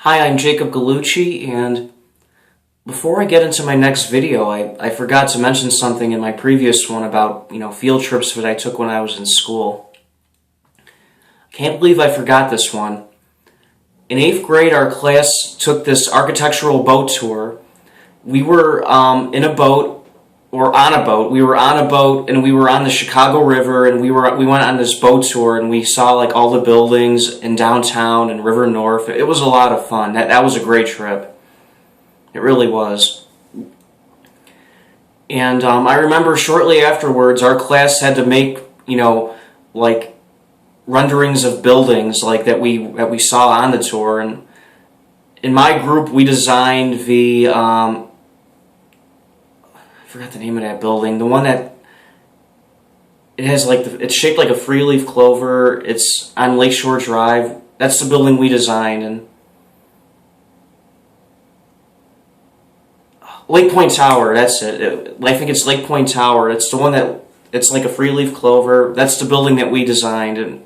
Hi, I'm Jacob Gallucci, and before I get into my next video, I forgot to mention something in my previous one about, field trips that I took when I was in school. Can't believe I forgot this one. In 8th grade, our class took this architectural boat tour. We were in a boat, or on a boat. We were on a boat, and we were on the Chicago River, and we went on this boat tour, and we saw like all the buildings in downtown and River North. It was a lot of fun. That was a great trip. It really was. And I remember shortly afterwards, our class had to make, like renderings of buildings like that we saw on the tour. And in my group, we designed the I forgot the name of that building. The one that it has it's shaped like a three-leaf clover. It's on Lakeshore Drive. That's the building we designed. And Lake Point Tower. That's it. I think it's Lake Point Tower. It's the one that it's like a three-leaf clover. That's the building that we designed. And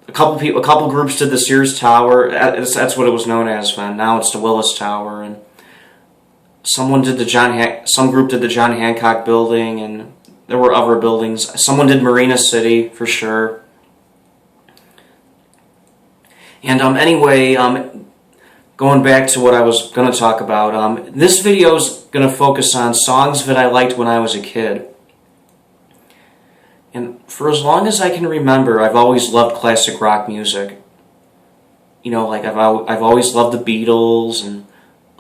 a couple groups did the Sears Tower. That's what it was known as then. Now it's the Willis Tower. And some group did the John Hancock building, and there were other buildings. Someone did Marina City for sure. And anyway, going back to what I was going to talk about, this video is going to focus on songs that I liked when I was a kid. And for as long as I can remember, I've always loved classic rock music. I've always loved the Beatles and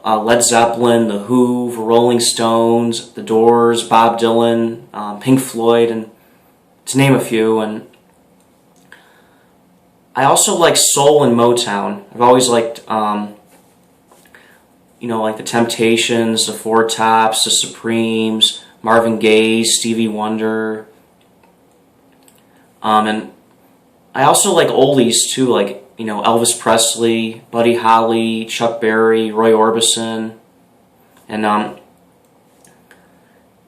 Led Zeppelin, The Who, the Rolling Stones, The Doors, Bob Dylan, Pink Floyd, and to name a few. And I also like soul and Motown. I've always liked, like the Temptations, the Four Tops, the Supremes, Marvin Gaye, Stevie Wonder. And I also like oldies too, like Elvis Presley, Buddy Holly, Chuck Berry, Roy Orbison. And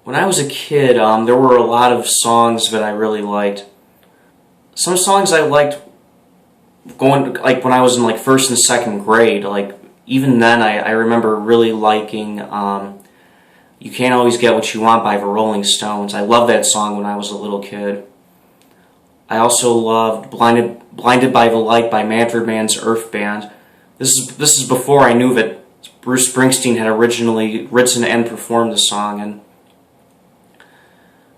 when I was a kid, there were a lot of songs that I really liked. Some songs I liked when I was in first and second grade. Even then, I remember really liking "You Can't Always Get What You Want" by the Rolling Stones. I loved that song when I was a little kid. I also loved "Blinded by the Light" by Manfred Mann's Earth Band. This is before I knew that Bruce Springsteen had originally written and performed the song. And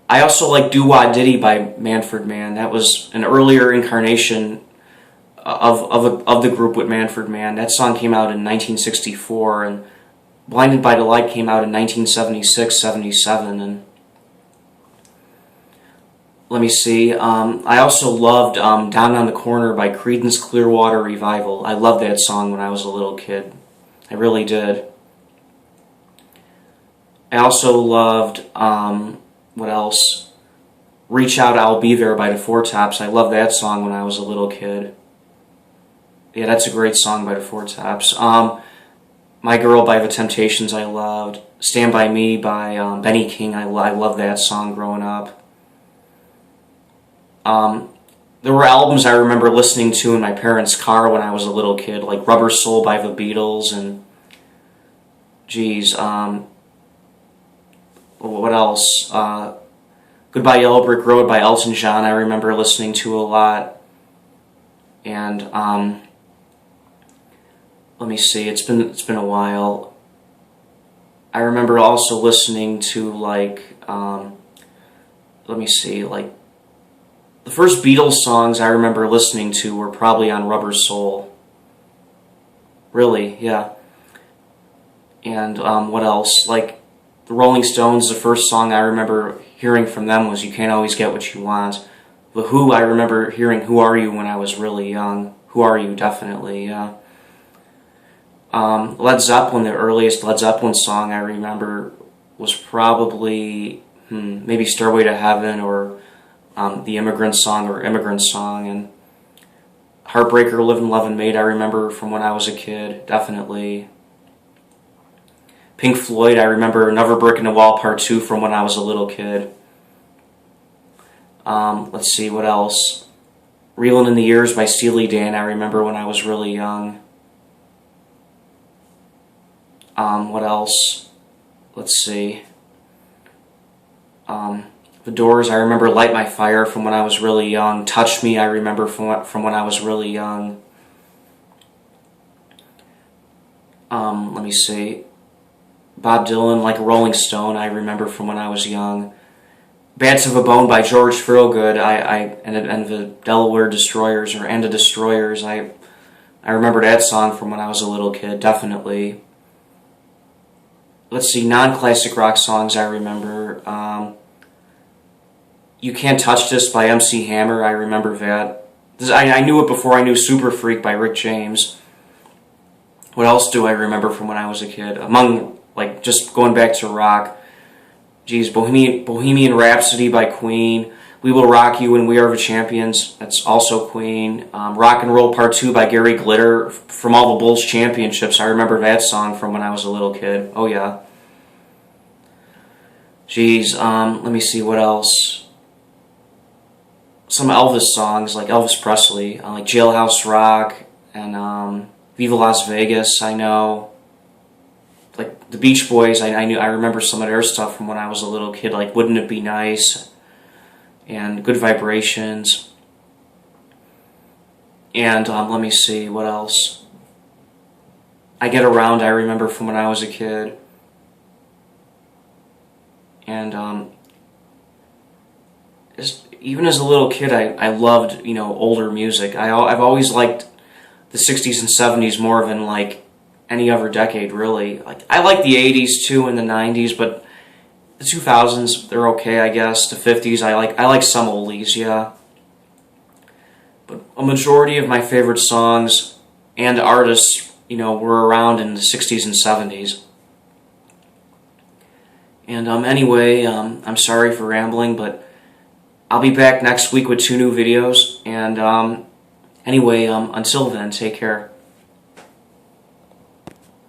I also like "Do Wah Diddy" by Manfred Mann. That was an earlier incarnation of the group with Manfred Mann. That song came out in 1964, and "Blinded by the Light" came out in 1976-77. And let me see. I also loved "Down on the Corner" by Creedence Clearwater Revival. I loved that song when I was a little kid. I really did. I also loved, what else? "Reach Out, I'll Be There" by the Four Tops. I loved that song when I was a little kid. Yeah, that's a great song by the Four Tops. "My Girl" by the Temptations I loved. "Stand By Me" by Benny King. I loved that song growing up. There were albums I remember listening to in my parents' car when I was a little kid, like "Rubber Soul" by the Beatles, and what else? "Goodbye Yellow Brick Road" by Elton John I remember listening to a lot. And let me see, it's been a while. I remember also listening to the first Beatles songs I remember listening to were probably on "Rubber Soul." Really, yeah. And what else? Like the Rolling Stones, the first song I remember hearing from them was "You Can't Always Get What You Want." The Who, I remember hearing "Who Are You" when I was really young. "Who Are You," definitely, yeah. Led Zeppelin, the earliest Led Zeppelin song I remember was probably maybe "Stairway to Heaven" or the Immigrant Song or Immigrant Song. And "Heartbreaker," "Livin' Lovin' Made" I remember from when I was a kid, definitely. Pink Floyd, I remember "Another Brick in the Wall Part 2" from when I was a little kid. Let's see, what else? "Reelin' in the Years" by Steely Dan I remember when I was really young. What else? Let's see. The Doors, I remember Light My Fire from when I was really young. Touch Me, I remember from when I was really young. Let me see. Bob Dylan, Like a Rolling Stone, I remember from when I was young. Bats of a Bone by George Thorogood, and the Delaware Destroyers, and the Destroyers, I remember that song from when I was a little kid, definitely. Let's see, non-classic rock songs I remember. You Can't Touch This by MC Hammer, I remember that. I knew it before I knew Super Freak by Rick James. What else do I remember from when I was a kid? Among, like, just going back to rock, geez, Bohemian Rhapsody by Queen, We Will Rock You and We Are the Champions, that's also Queen. Rock and Roll Part 2 by Gary Glitter, from all the Bulls championships, I remember that song from when I was a little kid, oh yeah. Geez, let me see, what else? Some Elvis songs, like Elvis Presley, like Jailhouse Rock, and Viva Las Vegas, I know. Like the Beach Boys, I remember some of their stuff from when I was a little kid, like Wouldn't It Be Nice, and Good Vibrations. And let me see, what else? I Get Around, I remember from when I was a kid. And even as a little kid, I loved, older music. I've always liked the 60s and 70s more than like any other decade, really. Like I like the 80s too and the 90s, but the 2000s, they're okay, I guess. The 50s, I like some oldies, yeah. But a majority of my favorite songs and artists, were around in the 60s and 70s. And anyway, I'm sorry for rambling, but I'll be back next week with 2 new videos. And anyway, until then, take care.